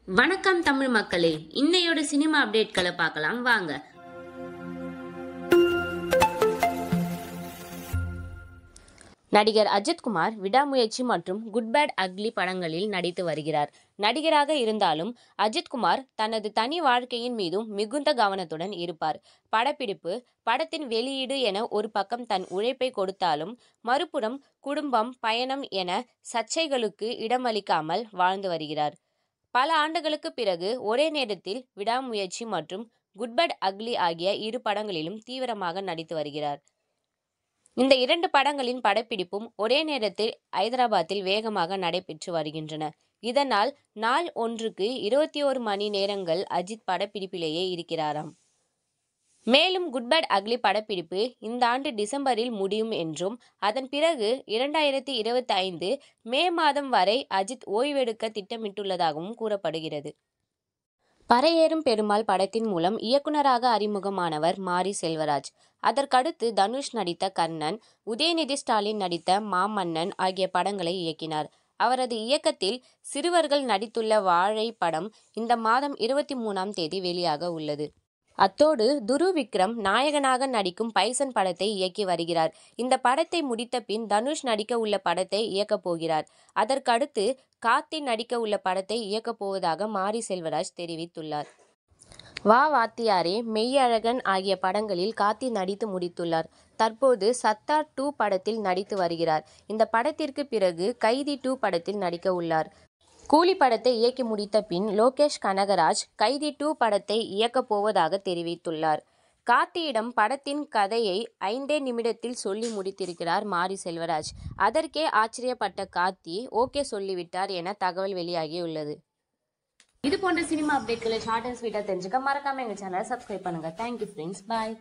வணக்கம் தமிழ் மக்களே, இன்னையோட சினிமா அப்டேட்களை பார்க்கலாம் வாங்க. நடிகர் அஜித்குமார் விடாமுயற்சி மற்றும் குட் பேட் அக்லி படங்களில் நடித்து வருகிறார். நடிகராக இருந்தாலும் அஜித்குமார் தனது தனி வாழ்க்கையின் மீதும் மிகுந்த கவனத்துடன் இருப்பார். படப்பிடிப்பு, படத்தின் வெளியீடு என ஒரு பக்கம் தன் உழைப்பை கொடுத்தாலும், மறுபுறம் குடும்பம், பயணம் என சர்ச்சைகளுக்கு இடமளிக்காமல் வாழ்ந்து வருகிறார். பல ஆண்டுகளுக்கு பிறகு ஒரே நேரத்தில் விடாமுயற்சி மற்றும் குட் பேட் அக்லி ஆகிய இரு படங்களிலும் தீவிரமாக நடித்து வருகிறார். இந்த இரண்டு படங்களின் படப்பிடிப்பும் ஒரே நேரத்தில் ஐதராபாத்தில் வேகமாக நடைபெற்று வருகின்றன. இதனால் நாள் ஒன்றுக்கு 21 மணி நேரங்கள் அஜித் படப்பிடிப்பிலேயே இருக்கிறாராம். மேலும் குட் பேட் அக்லி படப்பிடிப்பு இந்த ஆண்டு டிசம்பரில் முடியும் என்றும், அதன் பிறகு 2025 மே மாதம் வரை அஜித் ஓய்வெடுக்க திட்டமிட்டுள்ளதாகவும் கூறப்படுகிறது. பறையேறும் பெருமாள் படத்தின் மூலம் இயக்குனராக அறிமுகமானவர் மாரி செல்வராஜ். அதற்கடுத்து தனுஷ் நடித்த கர்ணன், உதயநிதி ஸ்டாலின் நடித்த மாமன்னன் ஆகிய படங்களை இயக்கினார். அவரது இயக்கத்தில் சிறுவர்கள் நடித்துள்ள வாழை படம் இந்த மாதம் 23ஆம் தேதி வெளியாக உள்ளது. அத்தோடு துருவ் விக்ரம் நாயகனாக நடிக்கும் பைசன் படத்தை இயக்கி வருகிறார். இந்த படத்தை முடித்த பின் தனுஷ் நடிக்க உள்ள படத்தை இயக்கப் போகிறார். அதற்கடுத்து கார்த்தி நடிக்க உள்ள படத்தை இயக்கப் போவதாக மாரி செல்வராஜ் தெரிவித்துள்ளார். வா வாத்தியாரே, மெய்யழகன் ஆகிய படங்களில் கார்த்தி நடித்து முடித்துள்ளார். தற்போது சர்தார் 2 படத்தில் நடித்து வருகிறார். இந்த படத்திற்கு பிறகு கைதி 2 படத்தில் நடிக்க உள்ளார். கூலி படத்தை இயக்கி முடித்த பின் லோகேஷ் கனகராஜ் கைதி 2 படத்தை இயக்கப் போவதாக தெரிவித்துள்ளார். கார்த்தியிடம் படத்தின் கதையை 5 நிமிடத்தில் சொல்லி முடித்திருக்கிறார் மாரி செல்வராஜ். அதற்கே ஆச்சரியப்பட்ட கார்த்தி ஓகே சொல்லிவிட்டார் என தகவல் வெளியாகியுள்ளது. இது போன்ற சினிமா அப்டேட்களை ஷார்ட் அண்ட் ஸ்வீட்டா தெரிஞ்சுக்க மறக்காம எங்க சேனலை சப்ஸ்கிரைப் பண்ணுங்க. தேங்க்யூ ஃப்ரெண்ட்ஸ், பாய்.